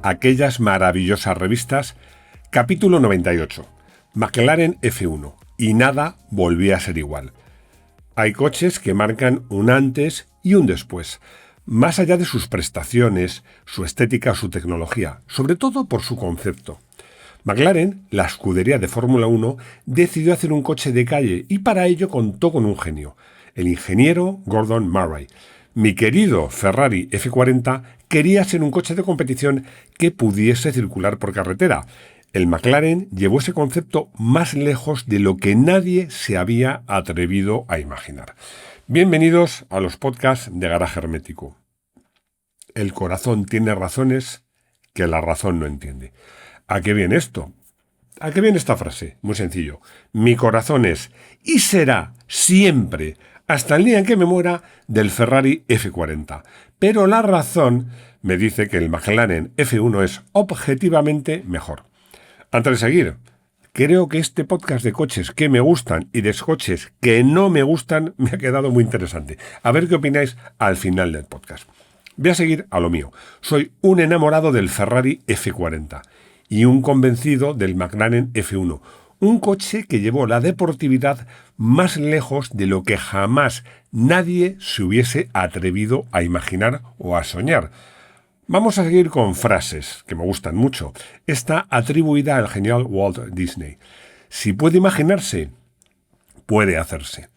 Aquellas maravillosas revistas, capítulo 98, McLaren F1, y nada volvía a ser igual. Hay coches que marcan un antes y un después, más allá de sus prestaciones, su estética o su tecnología, sobre todo por su concepto. McLaren, la escudería de Fórmula 1, decidió hacer un coche de calle y para ello contó con un genio, el ingeniero Gordon Murray. Mi querido Ferrari F40 quería ser un coche de competición que pudiese circular por carretera. El McLaren llevó ese concepto más lejos de lo que nadie se había atrevido a imaginar. Bienvenidos a los podcasts de Garaje Hermético. El corazón tiene razones que la razón no entiende. ¿A qué viene esto? ¿A qué viene esta frase? Muy sencillo. Mi corazón es y será siempre, hasta el día en que me muera, del Ferrari F40. Pero la razón me dice que el McLaren F1 es objetivamente mejor. Antes de seguir, creo que este podcast de coches que me gustan y de coches que no me gustan me ha quedado muy interesante. A ver qué opináis al final del podcast. Voy a seguir a lo mío. Soy un enamorado del Ferrari F40 y un convencido del McLaren F1. Un coche que llevó la deportividad más lejos de lo que jamás nadie se hubiese atrevido a imaginar o a soñar. Vamos a seguir con frases que me gustan mucho. Esta atribuida al genial Walt Disney. Si puede imaginarse, puede hacerse.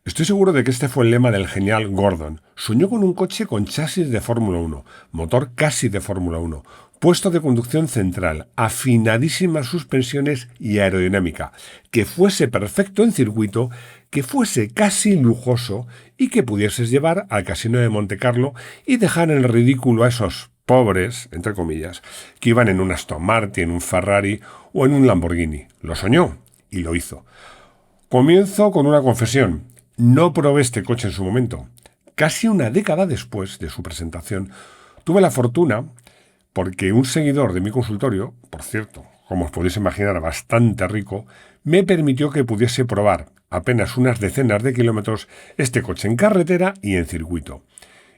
Estoy seguro de que este fue el lema del genial Gordon. Soñó con un coche con chasis de Fórmula 1, motor casi de Fórmula 1, puesto de conducción central, afinadísimas suspensiones y aerodinámica, que fuese perfecto en circuito, que fuese casi lujoso y que pudieses llevar al Casino de Montecarlo y dejar en el ridículo a esos pobres, entre comillas, que iban en un Aston Martin, un Ferrari o en un Lamborghini. Lo soñó y lo hizo. Comienzo con una confesión. No probé este coche en su momento. Casi una década después de su presentación, tuve la fortuna, porque un seguidor de mi consultorio, por cierto, como os podéis imaginar, bastante rico, me permitió que pudiese probar apenas unas decenas de kilómetros este coche en carretera y en circuito.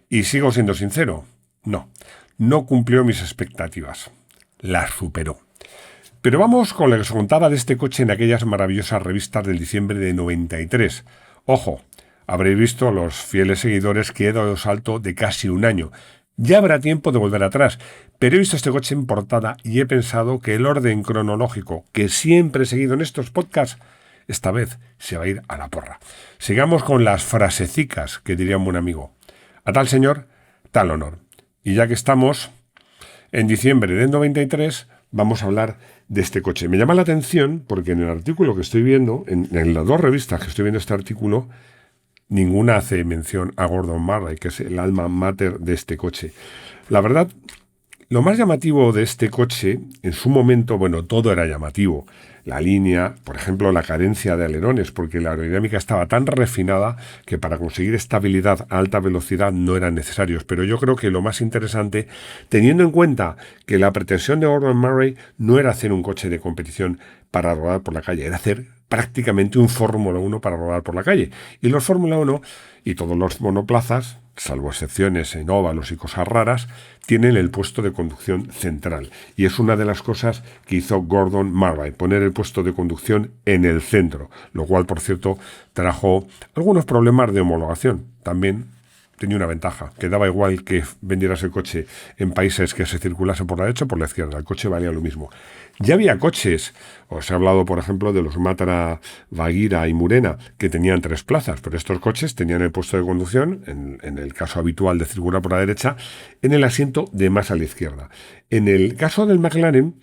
Y sigo siendo sincero, no cumplió mis expectativas. Las superó. Pero vamos con lo que se contaba de este coche en aquellas maravillosas revistas del diciembre de 93. Ojo, habréis visto los fieles seguidores que he dado salto de casi un año. Ya habrá tiempo de volver atrás, pero he visto este coche en portada y he pensado que el orden cronológico que siempre he seguido en estos podcasts, esta vez se va a ir a la porra. Sigamos con las frasecicas que diría un buen amigo. A tal señor, tal honor. Y ya que estamos en diciembre del 93, vamos a hablar de este coche. Me llama la atención porque en el artículo que estoy viendo, en las dos revistas que estoy viendo este artículo, ninguna hace mención a Gordon Murray, que es el alma mater de este coche. La verdad, lo más llamativo de este coche, en su momento, todo era llamativo. La línea, por ejemplo, la carencia de alerones, porque la aerodinámica estaba tan refinada que para conseguir estabilidad a alta velocidad no eran necesarios. Pero yo creo que lo más interesante, teniendo en cuenta que la pretensión de Gordon Murray no era hacer un coche de competición para rodar por la calle, era hacer prácticamente un Fórmula 1 para rodar por la calle. Y los Fórmula 1 y todos los monoplazas, salvo excepciones en óvalos y cosas raras, tienen el puesto de conducción central. Y es una de las cosas que hizo Gordon Murray, poner el puesto de conducción en el centro, lo cual, por cierto, trajo algunos problemas de homologación. También tenía una ventaja, que daba igual que vendieras el coche en países que se circulase por la derecha o por la izquierda, el coche valía lo mismo. Ya había coches, os he hablado por ejemplo de los Matra, Baguira y Murena, que tenían 3 plazas, pero estos coches tenían el puesto de conducción, en el caso habitual de circular por la derecha, en el asiento de más a la izquierda. En el caso del McLaren,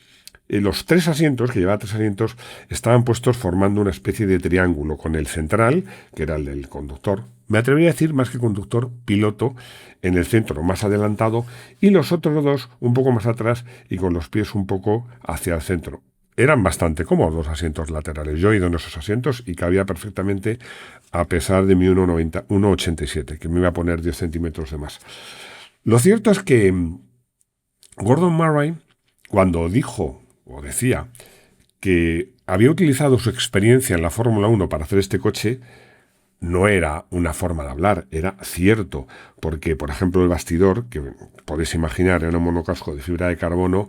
los 3 asientos, que llevaba 3 asientos, estaban puestos formando una especie de triángulo, con el central, que era el del conductor, me atrevería a decir más que conductor, piloto, en el centro más adelantado, y los otros 2 un poco más atrás y con los pies un poco hacia el centro. Eran bastante cómodos los asientos laterales. Yo he ido en esos asientos y cabía perfectamente a pesar de mi 1,87, que me iba a poner 10 centímetros de más. Lo cierto es que Gordon Murray, cuando dijo o decía que había utilizado su experiencia en la Fórmula 1 para hacer este coche, no era una forma de hablar, era cierto, porque, por ejemplo, el bastidor, que podéis imaginar, era un monocasco de fibra de carbono,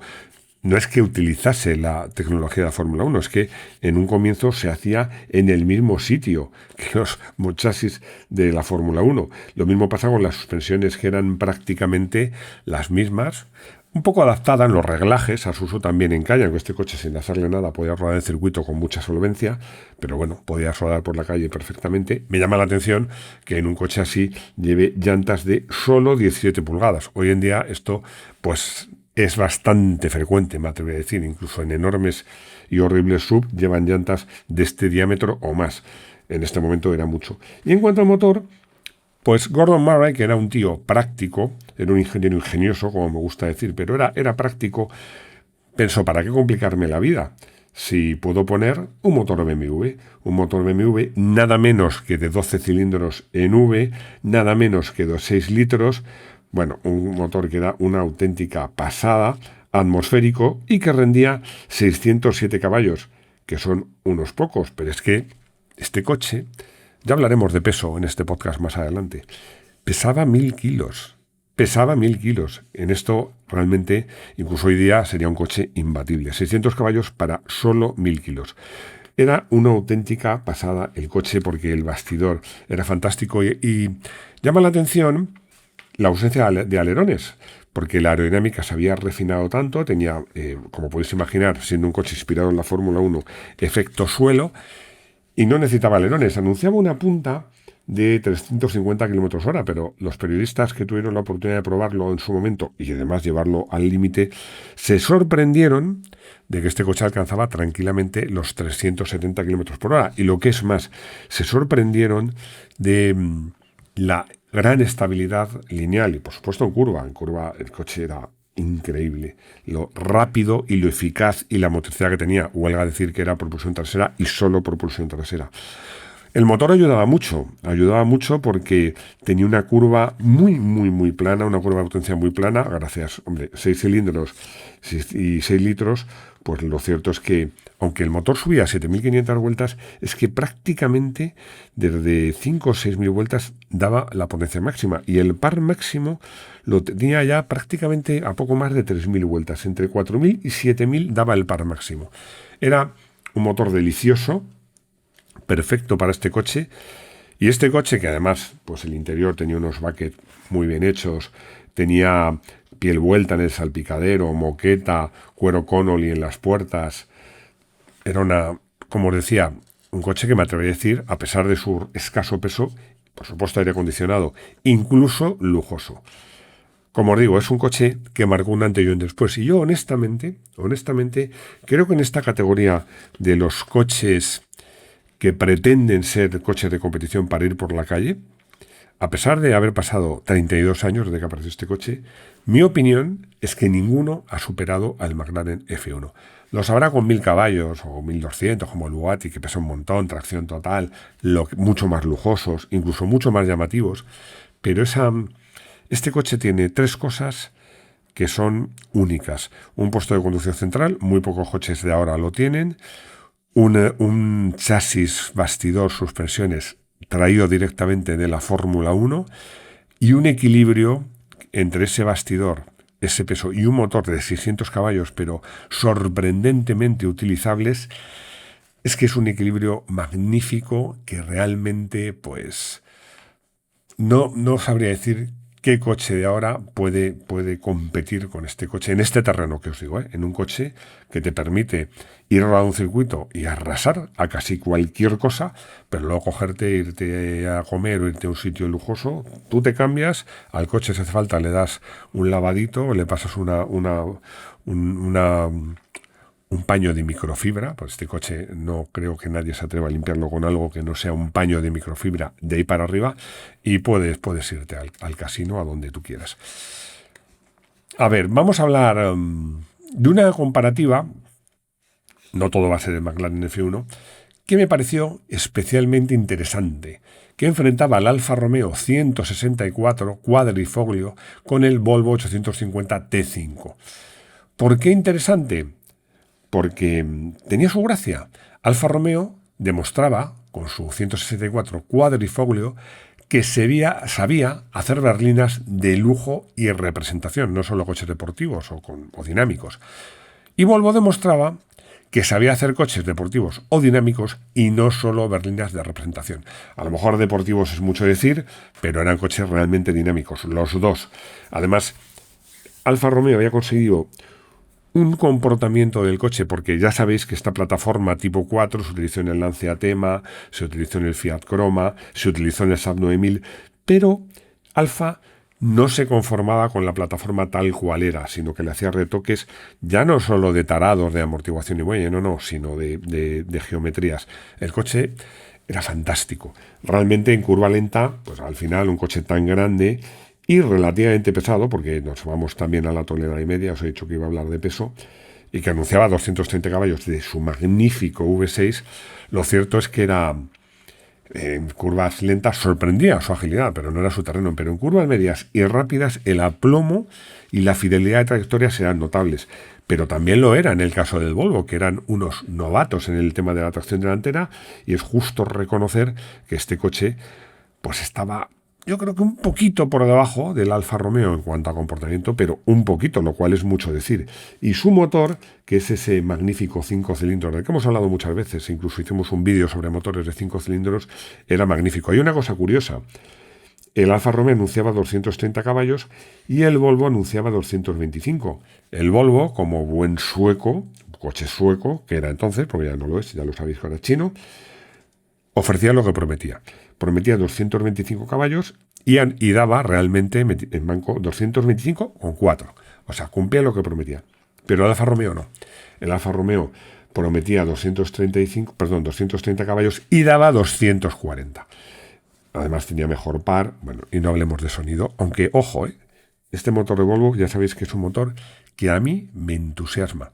no es que utilizase la tecnología de la Fórmula 1, es que en un comienzo se hacía en el mismo sitio que los chasis de la Fórmula 1. Lo mismo pasa con las suspensiones, que eran prácticamente las mismas, un poco adaptadas en los reglajes a su uso también en calle, aunque este coche sin hacerle nada podía rodar en circuito con mucha solvencia, pero bueno, podía rodar por la calle perfectamente. Me llama la atención que en un coche así lleve llantas de solo 17 pulgadas. Hoy en día esto pues es bastante frecuente, me atrevo a decir, incluso en enormes y horribles sub llevan llantas de este diámetro o más. En este momento era mucho. Y en cuanto al motor, pues Gordon Murray, que era un tío práctico, era un ingeniero ingenioso, como me gusta decir, pero era práctico, pensó, ¿para qué complicarme la vida? Si puedo poner un motor BMW nada menos que de 12 cilindros en V, nada menos que de 6 litros, bueno, un motor que era una auténtica pasada, atmosférico y que rendía 607 caballos, que son unos pocos, pero es que este coche, ya hablaremos de peso en este podcast más adelante, pesaba 1000 kilos. Pesaba 1000 kilos. En esto, realmente, incluso hoy día sería un coche imbatible. 600 caballos para solo 1000 kilos. Era una auténtica pasada el coche porque el bastidor era fantástico y llama la atención la ausencia de alerones, porque la aerodinámica se había refinado tanto, tenía, como podéis imaginar, siendo un coche inspirado en la Fórmula 1, efecto suelo, y no necesitaba alerones. Anunciaba una punta de 350 km hora, pero los periodistas que tuvieron la oportunidad de probarlo en su momento y además llevarlo al límite, se sorprendieron de que este coche alcanzaba tranquilamente los 370 km por hora. Y lo que es más, se sorprendieron de la gran estabilidad lineal y por supuesto en curva. En curva el coche era increíble, lo rápido y lo eficaz y la motricidad que tenía. Huelga decir que era propulsión trasera y solo propulsión trasera. El motor ayudaba mucho porque tenía una curva muy plana, una curva de potencia muy plana, gracias, 6 cilindros y 6 litros, pues lo cierto es que, aunque el motor subía a 7.500 vueltas, es que prácticamente desde 5 o 6.000 vueltas daba la potencia máxima, y el par máximo lo tenía ya prácticamente a poco más de 3.000 vueltas, entre 4.000 y 7.000 daba el par máximo. Era un motor delicioso, perfecto para este coche, y este coche que además pues el interior tenía unos buckets muy bien hechos, tenía piel vuelta en el salpicadero, moqueta, cuero Connolly en las puertas. Era como os decía, un coche que me atrevo a decir, a pesar de su escaso peso, por supuesto aire acondicionado, incluso lujoso. Como os digo, es un coche que marcó un antes y un después, y yo honestamente creo que en esta categoría de los coches que pretenden ser coches de competición para ir por la calle, a pesar de haber pasado 32 años desde que apareció este coche, mi opinión es que ninguno ha superado al McLaren F1. Los habrá con 1000 caballos o 1200, como el Bugatti, que pesa un montón, tracción total, mucho más lujosos, incluso mucho más llamativos, pero este coche tiene 3 cosas que son únicas. Un puesto de conducción central, muy pocos coches de ahora lo tienen. Un chasis, bastidor, suspensiones traído directamente de la Fórmula 1 y un equilibrio entre ese bastidor, ese peso y un motor de 600 caballos, pero sorprendentemente utilizables. Es que es un equilibrio magnífico que realmente, pues, no sabría decir qué coche de ahora puede competir con este coche, en este terreno que os digo, en un coche que te permite ir a un circuito y arrasar a casi cualquier cosa, pero luego cogerte, irte a comer o irte a un sitio lujoso, tú te cambias, al coche si hace falta le das un lavadito, le pasas un paño de microfibra, pues este coche no creo que nadie se atreva a limpiarlo con algo que no sea un paño de microfibra de ahí para arriba, y puedes irte al casino, a donde tú quieras. A ver, vamos a hablar de una comparativa, no todo va a ser el McLaren F1, que me pareció especialmente interesante, que enfrentaba al Alfa Romeo 164 Quadrifoglio con el Volvo 850 T5. ¿Por qué interesante? Porque tenía su gracia. Alfa Romeo demostraba, con su 164 cuadrifoglio, que sabía hacer berlinas de lujo y representación, no solo coches deportivos o dinámicos. Y Volvo demostraba que sabía hacer coches deportivos o dinámicos y no solo berlinas de representación. A lo mejor deportivos es mucho decir, pero eran coches realmente dinámicos, los dos. Además, Alfa Romeo había conseguido un comportamiento del coche, porque ya sabéis que esta plataforma tipo 4 se utilizó en el Lancia Thema, se utilizó en el Fiat Croma, se utilizó en el Saab 9000, pero Alfa no se conformaba con la plataforma tal cual era, sino que le hacía retoques ya no solo de tarados de amortiguación y muelle, sino de geometrías. El coche era fantástico. Realmente en curva lenta, pues al final un coche tan grande y relativamente pesado, porque nos vamos también a la tonelada y media, os he dicho que iba a hablar de peso, y que anunciaba 230 caballos de su magnífico V6, lo cierto es que era en curvas lentas sorprendía su agilidad, pero no era su terreno. Pero en curvas medias y rápidas el aplomo y la fidelidad de trayectorias eran notables. Pero también lo era en el caso del Volvo, que eran unos novatos en el tema de la tracción delantera, y es justo reconocer que este coche pues estaba, yo creo que un poquito por debajo del Alfa Romeo en cuanto a comportamiento, pero un poquito, lo cual es mucho decir. Y su motor, que es ese magnífico 5 cilindros, del que hemos hablado muchas veces, incluso hicimos un vídeo sobre motores de 5 cilindros, era magnífico. Hay una cosa curiosa. El Alfa Romeo anunciaba 230 caballos y el Volvo anunciaba 225. El Volvo, como buen sueco, coche sueco, que era entonces, porque ya no lo es, ya lo sabéis que era chino, ofrecía lo que prometía. Prometía 225 caballos y daba realmente en banco 225 con 4. O sea, cumplía lo que prometía. Pero el Alfa Romeo no. El Alfa Romeo prometía 230 caballos y daba 240. Además tenía mejor par, bueno, y no hablemos de sonido, aunque, ojo, este motor de Volvo ya sabéis que es un motor que a mí me entusiasma.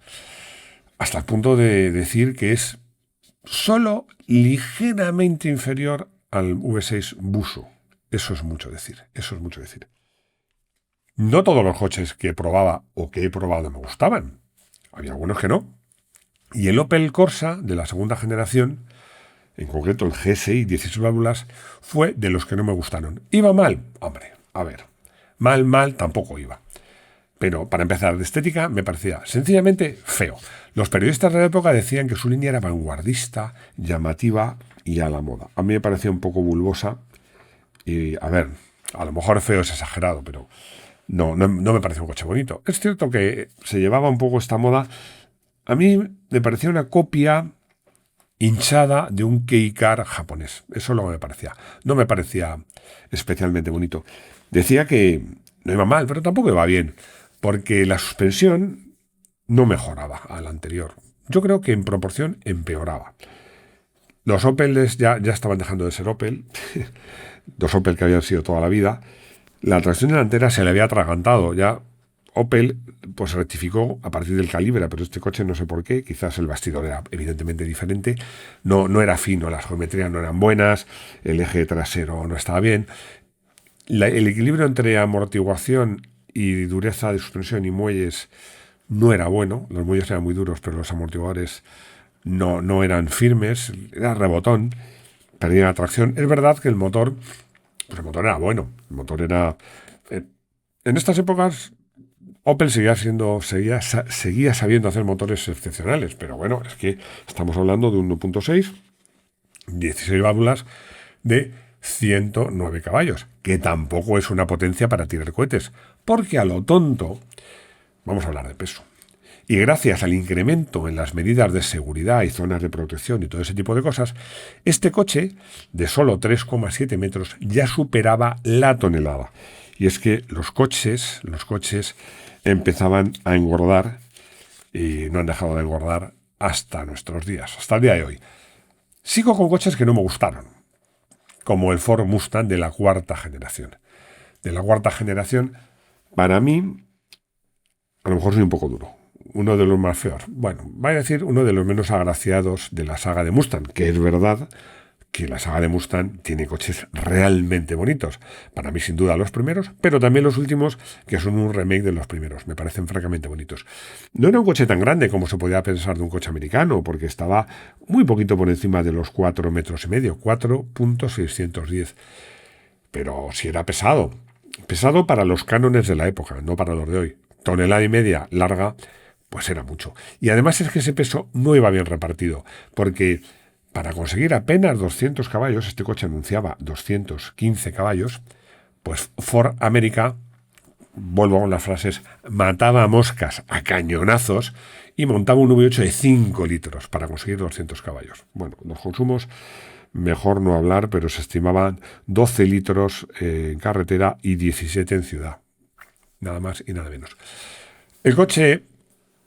Hasta el punto de decir que es solo ligeramente inferior al V6 Buso. Eso es mucho decir, No todos los coches que probaba o que he probado me gustaban. Había algunos que no. Y el Opel Corsa de la segunda generación, en concreto el GSI 16 válvulas, fue de los que no me gustaron. ¿Iba mal? Hombre, a ver, mal tampoco iba. Pero, para empezar, de estética me parecía sencillamente feo. Los periodistas de la época decían que su línea era vanguardista, llamativa y a la moda. A mí me parecía un poco bulbosa y, a ver, a lo mejor feo es exagerado, pero no me parecía un coche bonito. Es cierto que se llevaba un poco esta moda. A mí me parecía una copia hinchada de un Kei-Car japonés. Eso es lo que me parecía. No me parecía especialmente bonito. Decía que no iba mal, pero tampoco iba bien, porque la suspensión no mejoraba a la anterior. Yo creo que en proporción empeoraba. Los Opeles ya estaban dejando de ser Opel, dos Opel que habían sido toda la vida. La tracción delantera se le había atragantado. Ya Opel pues rectificó a partir del Calibra, pero este coche no sé por qué, quizás el bastidor era evidentemente diferente, no era fino, las geometrías no eran buenas, el eje trasero no estaba bien. El equilibrio entre amortiguación y dureza de suspensión y muelles no era bueno. Los muelles eran muy duros, pero los amortiguadores no eran firmes. Era rebotón, perdía la tracción. Es verdad que el motor era bueno. El motor era... en estas épocas Opel seguía sabiendo hacer motores excepcionales, pero bueno, es que estamos hablando de un 1.6, 16 válvulas de 109 caballos, que tampoco es una potencia para tirar cohetes, porque a lo tonto vamos a hablar de peso. Y gracias al incremento en las medidas de seguridad y zonas de protección y todo ese tipo de cosas, este coche de solo 3,7 metros ya superaba la tonelada. Y es que los coches empezaban a engordar y no han dejado de engordar hasta nuestros días, hasta el día de hoy. Sigo con coches que no me gustaron, como el Ford Mustang de la cuarta generación. De la cuarta generación, para mí, a lo mejor soy un poco duro. Uno de los más feos. Bueno, voy a decir uno de los menos agraciados de la saga de Mustang, que es verdad que la saga de Mustang tiene coches realmente bonitos. Para mí, sin duda, los primeros, pero también los últimos, que son un remake de los primeros. Me parecen francamente bonitos. No era un coche tan grande como se podía pensar de un coche americano, porque estaba muy poquito por encima de los 4,5 metros, 4,610. Pero sí era pesado. Pesado para los cánones de la época, no para los de hoy. 1,5 toneladas larga, pues era mucho. Y además es que ese peso no iba bien repartido, porque para conseguir apenas 200 caballos, este coche anunciaba 215 caballos, pues Ford América, vuelvo con las frases, mataba moscas a cañonazos y montaba un V8 de 5 litros para conseguir 200 caballos. Bueno, los consumos, mejor no hablar, pero se estimaban 12 litros en carretera y 17 en ciudad. Nada más y nada menos. El coche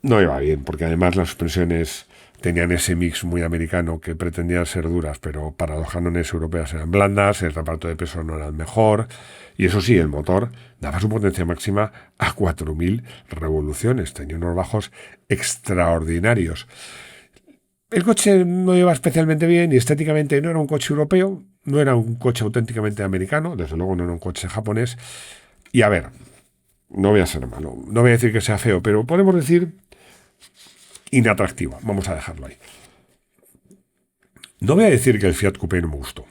no iba bien, porque además las suspensiones tenían ese mix muy americano que pretendían ser duras, pero para los cánones europeos eran blandas, el reparto de peso no era el mejor, y eso sí, el motor daba su potencia máxima a 4.000 revoluciones, tenía unos bajos extraordinarios. El coche no iba especialmente bien y estéticamente no era un coche europeo, no era un coche auténticamente americano, desde luego no era un coche japonés, y a ver, no voy a ser malo, no voy a decir que sea feo, pero podemos decir inatractivo, vamos a dejarlo ahí. No voy a decir que el Fiat Coupé no me gustó.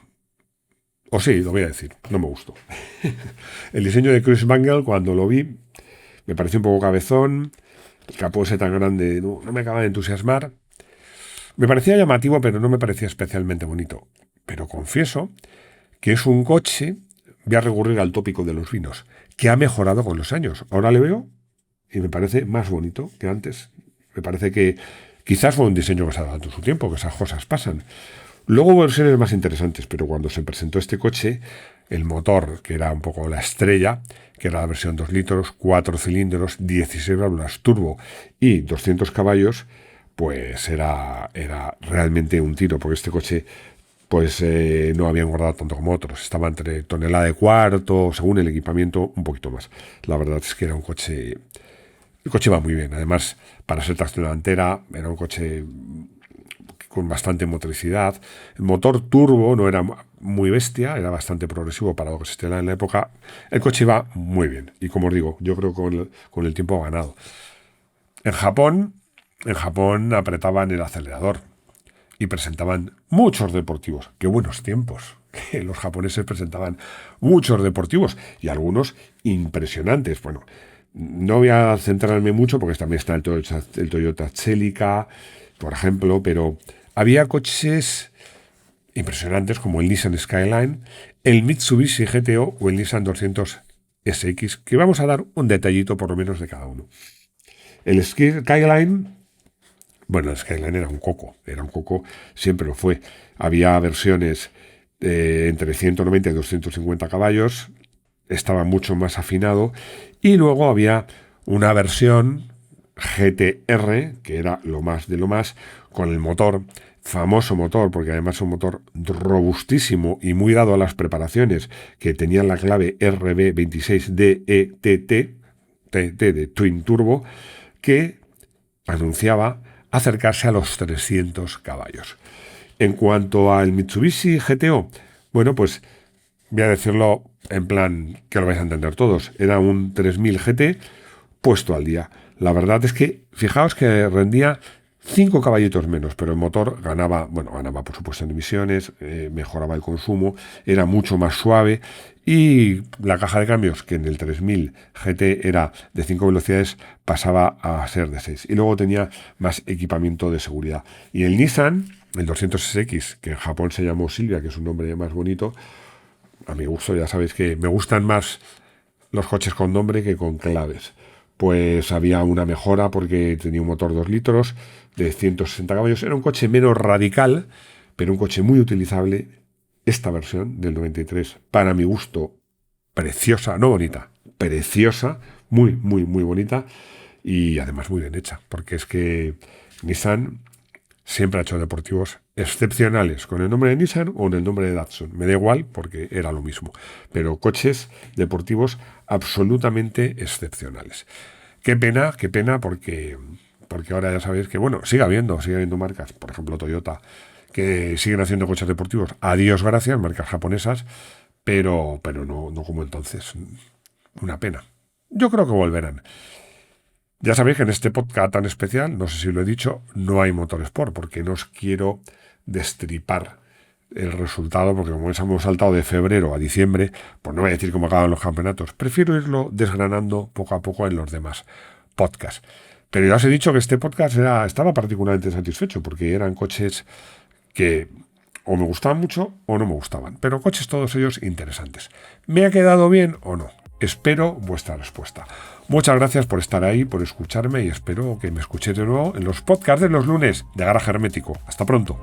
O sí, lo voy a decir, no me gustó. El diseño de Chris Bangle, cuando lo vi, me pareció un poco cabezón, el capó ese tan grande no me acaba de entusiasmar. Me parecía llamativo, pero no me parecía especialmente bonito. Pero confieso que es un coche, voy a recurrir al tópico de los vinos, que ha mejorado con los años. Ahora le veo y me parece más bonito que antes. Me parece que quizás fue un diseño que se ha dado en su tiempo, que esas cosas pasan. Luego hubo versiones más interesantes, pero cuando se presentó este coche, el motor, que era un poco la estrella, que era la versión 2 litros, 4 cilindros, 16 válvulas turbo y 200 caballos, pues era realmente un tiro, porque este coche pues no había engordado tanto como otros. Estaba entre 1,25 toneladas, según el equipamiento, un poquito más. La verdad es que era un coche... El coche va muy bien. Además, para ser tracción delantera, era un coche con bastante motricidad. El motor turbo no era muy bestia, era bastante progresivo para lo que se estilaba en la época. El coche iba muy bien. Y como os digo, yo creo que con el tiempo ha ganado. En Japón apretaban el acelerador y presentaban muchos deportivos. ¡Qué buenos tiempos! Que los japoneses presentaban muchos deportivos y algunos impresionantes. Bueno, no voy a centrarme mucho porque también está el Toyota Celica, por ejemplo, pero había coches impresionantes como el Nissan Skyline, el Mitsubishi GTO o el Nissan 200 SX, que vamos a dar un detallito por lo menos de cada uno. El Skyline, bueno, el Skyline era un coco, siempre lo fue. Había versiones entre 190 y 250 caballos, estaba mucho más afinado, y luego había una versión GTR, que era lo más de lo más, con el motor, famoso motor, porque además es un motor robustísimo y muy dado a las preparaciones, que tenían la clave RB26DETT, TT de Twin Turbo, que anunciaba acercarse a los 300 caballos. En cuanto al Mitsubishi GTO, bueno, pues voy a decirlo en plan que lo vais a entender todos. Era un 3000 GT puesto al día. La verdad es que, fijaos que rendía 5 caballitos menos, pero el motor ganaba por supuesto en emisiones, mejoraba el consumo, era mucho más suave y la caja de cambios, que en el 3000 GT era de 5 velocidades, pasaba a ser de 6. Y luego tenía más equipamiento de seguridad. Y el Nissan, el 200SX, que en Japón se llamó Silvia, que es un nombre más bonito, a mi gusto, ya sabéis que me gustan más los coches con nombre que con claves. Pues había una mejora porque tenía un motor 2 litros de 160 caballos. Era un coche menos radical, pero un coche muy utilizable. Esta versión del 93, para mi gusto, preciosa, no bonita, preciosa, muy, muy, muy bonita y además muy bien hecha, porque es que Nissan siempre ha hecho deportivos excepcionales, con el nombre de Nissan o en el nombre de Datsun. Me da igual porque era lo mismo. Pero coches deportivos absolutamente excepcionales. Qué pena, porque ahora ya sabéis que, bueno, sigue habiendo marcas, por ejemplo Toyota, que siguen haciendo coches deportivos. A Dios gracias, marcas japonesas, pero no como entonces. Una pena. Yo creo que volverán. Ya sabéis que en este podcast tan especial, no sé si lo he dicho, no hay Motorsport, porque no os quiero destripar el resultado, porque como hemos saltado de febrero a diciembre, pues no voy a decir cómo acaban los campeonatos. Prefiero irlo desgranando poco a poco en los demás podcasts. Pero ya os he dicho que este podcast estaba particularmente satisfecho, porque eran coches que o me gustaban mucho o no me gustaban, pero coches todos ellos interesantes. ¿Me ha quedado bien o no? Espero vuestra respuesta. Muchas gracias por estar ahí, por escucharme y espero que me escuchéis de nuevo en los podcasts de los lunes de Garaje Hermético. Hasta pronto.